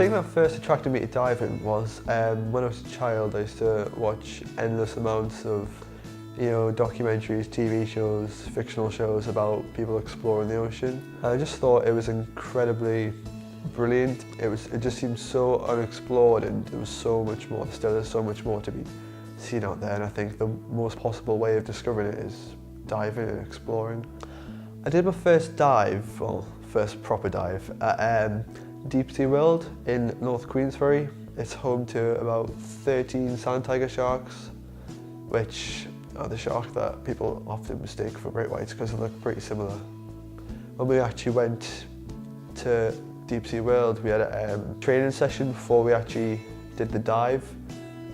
thing that first attracted me to diving was when I was a child. I used to watch endless amounts of, documentaries, TV shows, fictional shows about people exploring the ocean. And I just thought it was incredibly brilliant. It just seemed so unexplored, and there was so much more. Still, there's so much more to be seen out there. And I think the most possible way of discovering it is diving and exploring. I did my first dive, well, first proper dive, at Deep Sea World in North Queensferry. It's home to about 13 sand tiger sharks, which are the shark that people often mistake for great whites because they look pretty similar. When we actually went to Deep Sea World, we had a training session before we actually did the dive,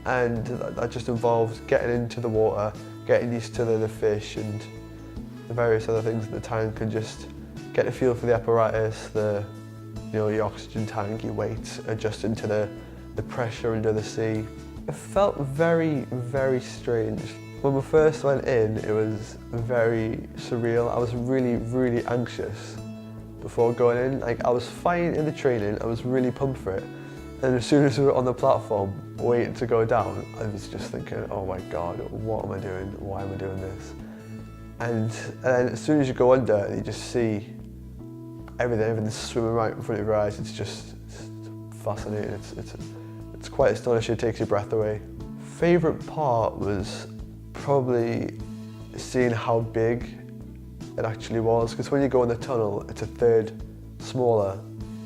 and that just involved getting into the water, getting used to the fish and the various other things in the tank, and just get a feel for the apparatus, your oxygen tank, your weight, adjusting to the pressure under the sea. It felt very, very strange. When we first went in, it was very surreal. I was really, really anxious before going in. I was fine in the training, I was really pumped for it. And as soon as we were on the platform, waiting to go down, I was just thinking, oh my God, what am I doing? Why am I doing this? And then as soon as you go under and you just see everything's swimming right in front of your eyes, it's fascinating. It's quite astonishing, it takes your breath away. Favourite part was probably seeing how big it actually was, because when you go in the tunnel, it's a third smaller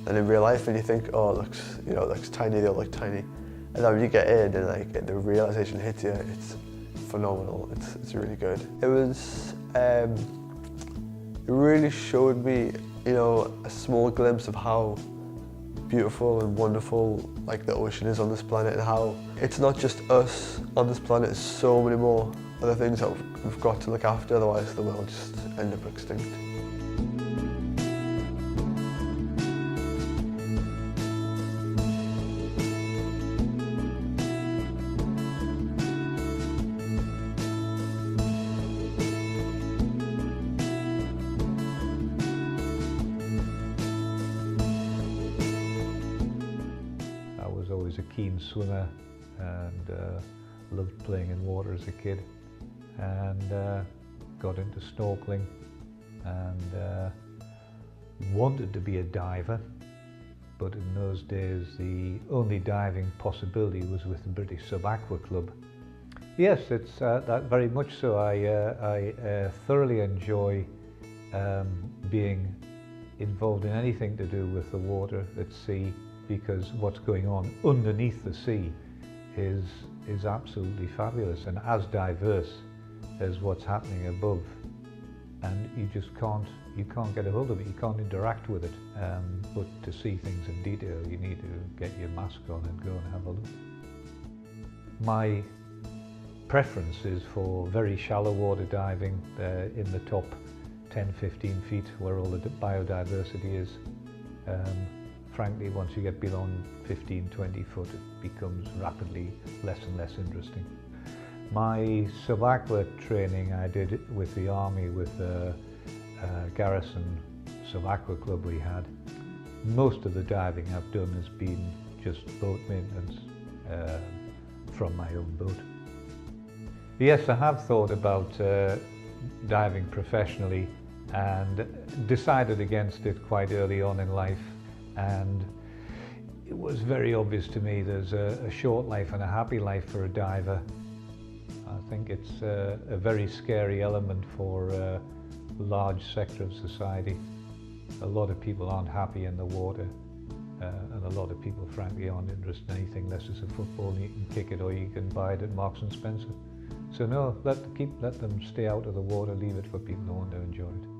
than in real life, and you think, oh, it looks tiny, they all look tiny. And then when you get in and the realization hits you, it's phenomenal. It's really good. It really showed me, a small glimpse of how beautiful and wonderful the ocean is on this planet, and how it's not just us on this planet. There's so many more other things that we've got to look after, otherwise the world just end up extinct. I was always a keen swimmer and loved playing in water as a kid, and got into snorkeling and wanted to be a diver, but in those days the only diving possibility was with the British Sub-Aqua Club. Yes, it's that very much so. I thoroughly enjoy being involved in anything to do with the water at sea, because what's going on underneath the sea is absolutely fabulous and as diverse as what's happening above, and you can't get a hold of it, you can't interact with it, but to see things in detail you need to get your mask on and go and have a look. My preference is for very shallow water diving in the top 10-15 feet where all the biodiversity is. Frankly, once you get beyond 15-20 foot, it becomes rapidly less and less interesting. My sub-aqua training I did with the Army, with the Garrison Sub-Aqua Club we had. Most of the diving I've done has been just boat maintenance from my own boat. Yes, I have thought about diving professionally and decided against it quite early on in life. And it was very obvious to me there's a short life and a happy life for a diver. I think it's a very scary element for a large sector of society. A lot of people aren't happy in the water, and a lot of people frankly aren't interested in anything unless it's a football and you can kick it or you can buy it at Marks and Spencer. So no, let them stay out of the water, leave it for people who want to enjoy it.